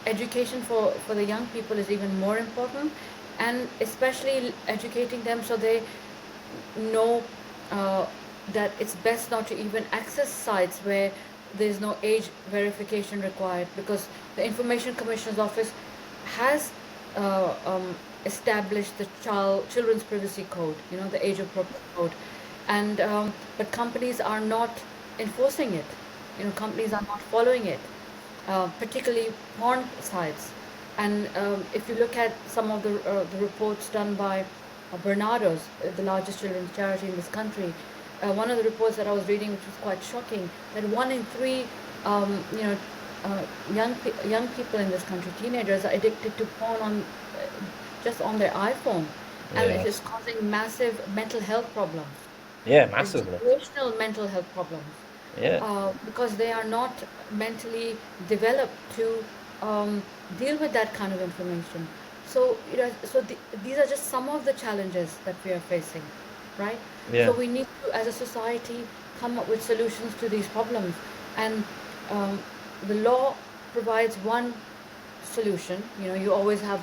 education for the young people is even more important, and especially educating them so they know uh, that it's best not to even access sites where there's no age verification required, because the Information Commissioner's Office has established the Children's Privacy Code, the age appropriate code, and but companies are not enforcing it. Companies are not following it, particularly porn sites. And if you look at some of the reports done by Bernardo's, the largest children's charity in this country, one of the reports that I was reading, which was quite shocking, that 1 in 3 um, you know young people in this country, teenagers, are addicted to porn on just on their iPhone, and it Yeah. is causing massive mental health problems, Yeah, like massively. generational mental health problems, Yeah. because they are not mentally developed to um, deal with that kind of information. So, these are just some of the challenges that we are facing, right? So Yeah. we need to, as a society, come up with solutions to these problems. And um, the law provides one solution. You always have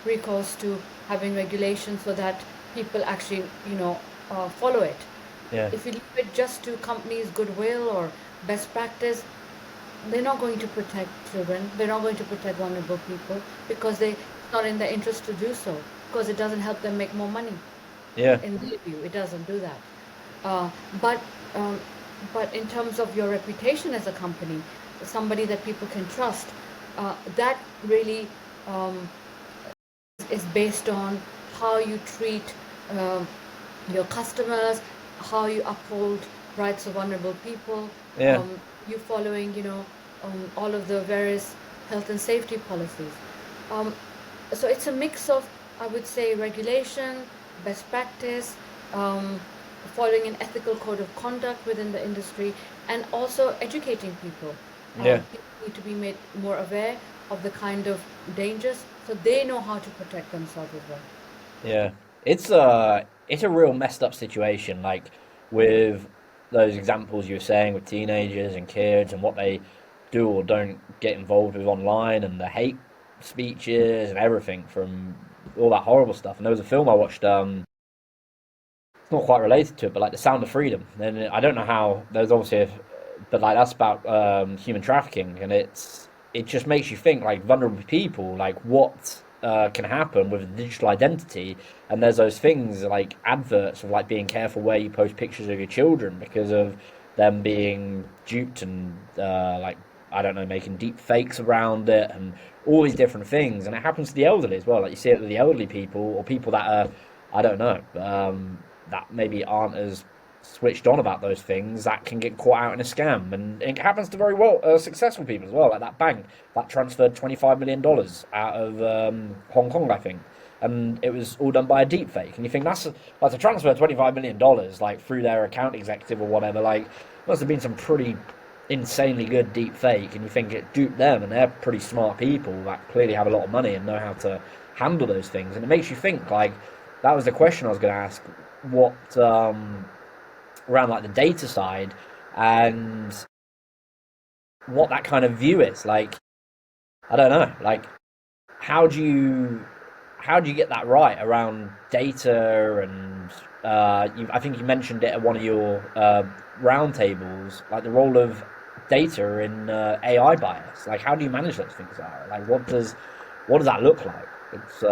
recourse to having regulations so that people actually, follow it. Yeah. If you leave it just to companies' goodwill or best practice, they're not going to protect children. They're not going to protect vulnerable people because it's not in their interest to do so, because it doesn't help them make more money. Yeah. In their view, it doesn't do that. Uh, but um, but in terms of your reputation as a company, somebody that people can trust, that really um, is based on how you treat um, your customers, how you uphold rights of vulnerable people, Yeah. um, you following, all of the various health and safety policies. Um, so it's a mix of, I would say, regulation, best practice, um, following an ethical code of conduct within the industry, and also educating people. Yeah. People need to be made more aware of the kind of dangers so they know how to protect themselves as well. Yeah. It's a real messed up situation, like with those examples you were saying with teenagers and kids and what they do or don't get involved with online and the hate speeches and everything from all that horrible stuff. And there was a film I watched, it's not quite related to it, but like The Sound of Freedom. And I don't know how there's obviously but like that's about human trafficking, and it just makes you think like vulnerable people, like what can happen with a digital identity. And there's those things like adverts of like being careful where you post pictures of your children because of them being duped and like I don't know, making deep fakes around it and all these different things. And it happens to the elderly as well. Like you see it with the elderly people or people that are I don't know that maybe aren't as switched on about those things that can get caught out in a scam, and it happens to very well successful people as well. Like that bank that transferred $25 million out of Hong Kong, I think, and it was all done by a deep fake. And you think that's a transfer of $25 million like through their account executive or whatever. Like must have been some pretty insanely good deep fake, and you think it duped them, and they're pretty smart people that clearly have a lot of money and know how to handle those things. And it makes you think like that was the question I was going to ask. What around like the data side and what that kind of view is like. I don't know, like how do you get that right around data and I think you mentioned it at one of your roundtables, like the role of data in AI bias. Like how do you manage those things, Zahra? Like what does that look like? It's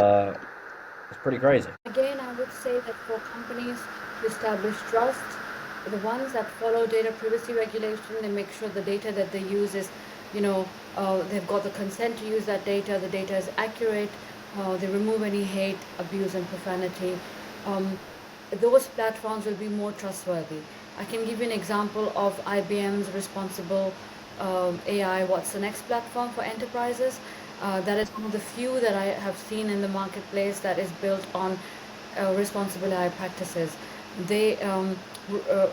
pretty crazy. Again, I would say that for companies to establish trust, the ones that follow data privacy regulation, they make sure the data that they use is, they've got the consent to use that the data is accurate, they remove any hate, abuse, and profanity. Um, those platforms will be more trustworthy. I can give you an example of IBM's responsible AI What's the Next platform for enterprises. That is one of the few that I have seen in the marketplace that is built on responsible AI practices. They uh,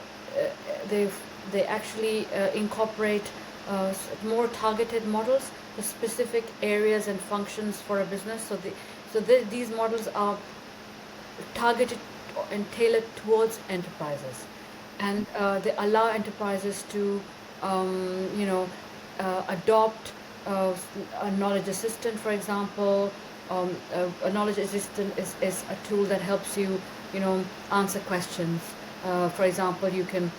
they they actually incorporate more targeted models for specific areas and functions for a business. These models are targeted and tailored towards enterprises, and they allow enterprises to adopt a knowledge assistant, for example. A knowledge assistant is a tool that helps you, answer questions. For example, you can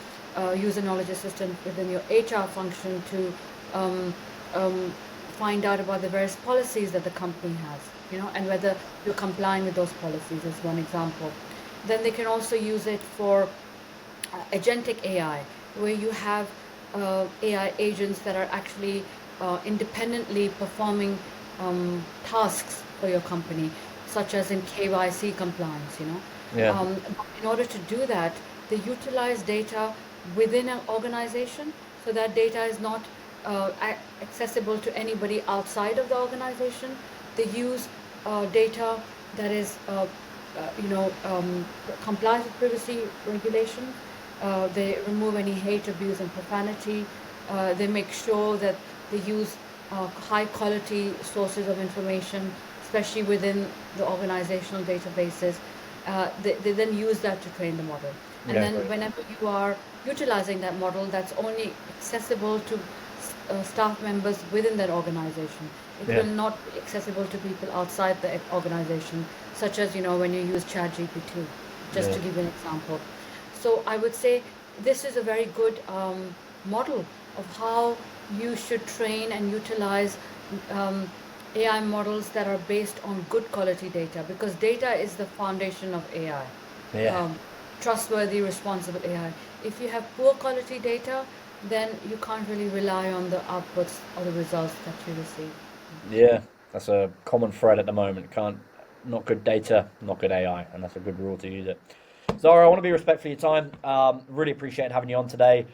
use a knowledge assistant within your HR function to um, um, find out about the various policies that the company has, and whether you're complying with those policies is one example. Then they can also use it for agentic AI, where you have AI agents that are actually independently performing tasks for your company, such as in KYC compliance, Yeah. In order to do that, they utilize data within an organization, so that data is not accessible to anybody outside of the organization. They use data that is complies with privacy regulations. They remove any hate, abuse, and profanity. They make sure that they use high quality sources of information, especially within the organizational databases. They then use that to train the model. And Yeah. then whenever you are utilizing that model, that's only accessible to staff members within that organization. It Yeah. will not be accessible to people outside the organization, such as when you use ChatGPT, just Yeah. to give you an example. So I would say this is a very good model of how you should train and utilize um, AI models that are based on good quality data, because data is the foundation of AI. Yeah. Trustworthy, responsible AI. If you have poor quality data, then you can't really rely on the outputs or the results that you receive. Yeah. That's a common thread at the moment. Not good data, not good AI, and that's a good rule to use it. Zahra, I want to be respectful of your time. Really appreciate having you on today.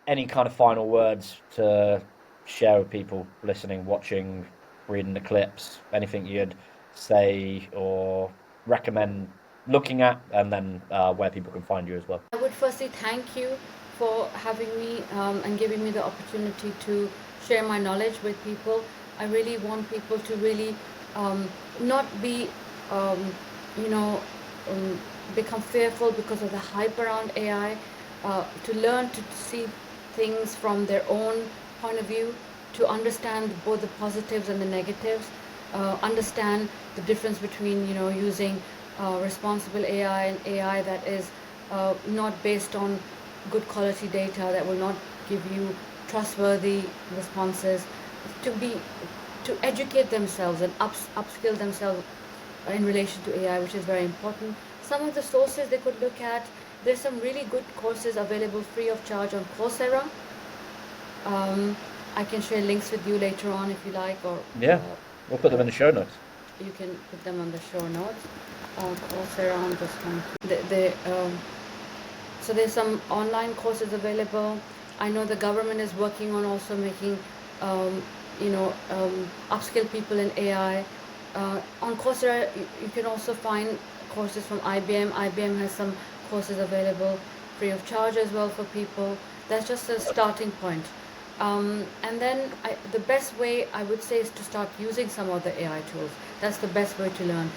Any kind of final words to share with people listening, watching, reading the clips? Anything you'd say or recommend looking at, and then where people can find you as well? I would firstly thank you for having me and giving me the opportunity to share my knowledge with people. I really want people to really not be, um, you know, um, become fearful because of the hype around AI, to learn to see things from their own point of view, to understand both the positives and the negatives, understand the difference between, using responsible AI and AI that is not based on good quality data, that will not give you trustworthy responses, to be to educate themselves and upskill themselves in relation to AI, which is very important. Some of the sources they could look at, there's some really good courses available free of charge on Coursera. I can share links with you later on if you like, or Yeah, we'll put them in the show notes. you can put them on the show notes. Coursera, I'm just going to. So there's some online courses available. I know the government is working on also making, upskill people in AI. On Coursera, you can also find courses from IBM. IBM has some courses available free of charge as well for people. That's just a starting point. And then the best way I would say is to start using some of the AI tools. That's the best way to learn,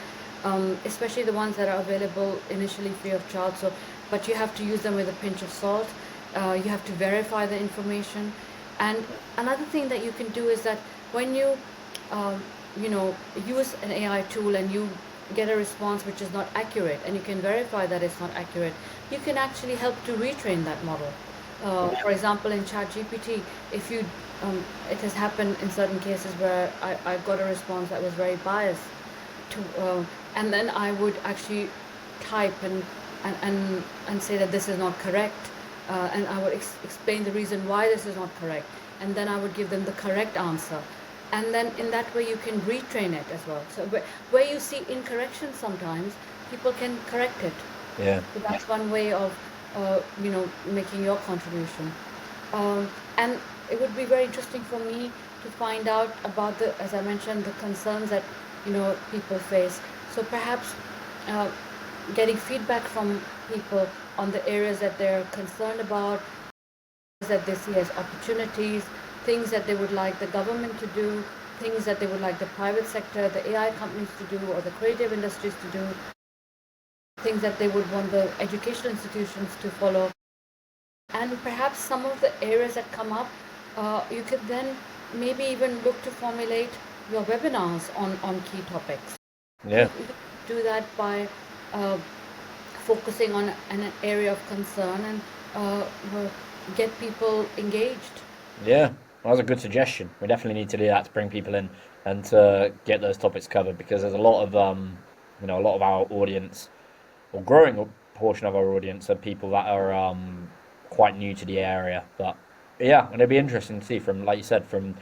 especially the ones that are available initially free of charge. So, but you have to use them with a pinch of salt. You have to verify the information. And another thing that you can do is that when you, um, use an AI tool and you get a response which is not accurate, and you can verify that it's not accurate, you can actually help to retrain that model. For example, in ChatGPT, if you, it has happened in certain cases where I got a response that was very biased, and then I would actually type and say that this is not correct, and I would explain the reason why this is not correct, and then I would give them the correct answer, and then in that way you can retrain it as well. So where you see incorrection, sometimes people can correct it. Yeah. So that's one way of, making your contribution. And it would be very interesting for me to find out about as I mentioned, the concerns that people face. So perhaps uh, getting feedback from people on the areas that they're concerned about, that they see as opportunities, things that they would like the government to do, things that they would like the private sector, the AI companies to do, or the creative industries to do, things that they would want the educational institutions to follow. And perhaps some of the areas that come up, you could then maybe even look to formulate your webinars on key topics. Yeah. You could do that by uh, focusing on an area of concern and get people engaged. Yeah, that was a good suggestion. We definitely need to do that to bring people in and to get those topics covered, because there's a lot of a lot of our audience, or growing portion of our audience are people that are quite new to the area. But yeah, and it'd be interesting to see from, like you said, from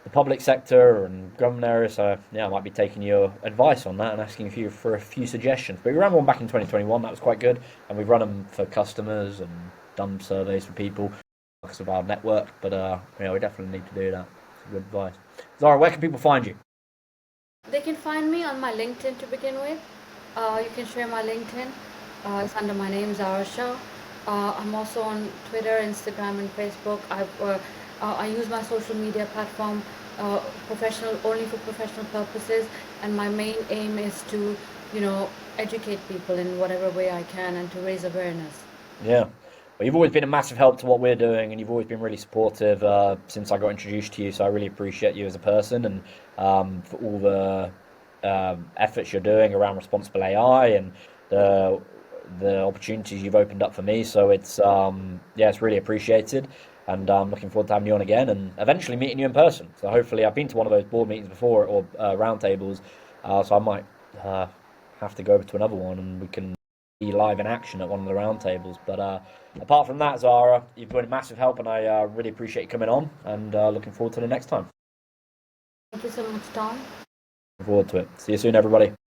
the public sector and government areas. So yeah, I might be taking your advice on that and asking you for a few suggestions. But we ran one back in 2021. That was quite good, and we've run them for customers and done surveys for people because of our network. But yeah, we definitely need to do that. It's good advice. Zahra, where can people find you? They can find me on my LinkedIn to begin with. You can share my LinkedIn. It's under my name, Zahra Shah. I'm also on Twitter, Instagram, and Facebook. I use my social media platform professional only for professional purposes, and my main aim is to, educate people in whatever way I can and to raise awareness. Yeah. Well, you've always been a massive help to what we're doing, and you've always been really supportive since I got introduced to you. So I really appreciate you as a person and for all the efforts you're doing around responsible AI and the the opportunities you've opened up for me. So it's yeah, it's really appreciated, and I'm looking forward to having you on again and eventually meeting you in person. So hopefully, I've been to one of those board meetings before or roundtables, so I might uh, have to go to another one and we can be live in action at one of the roundtables. But apart from that, Zara, you've been a massive help, and I really appreciate you coming on. And looking forward to the next time. Thank you so much, Tom. Looking forward to it. See you soon, everybody.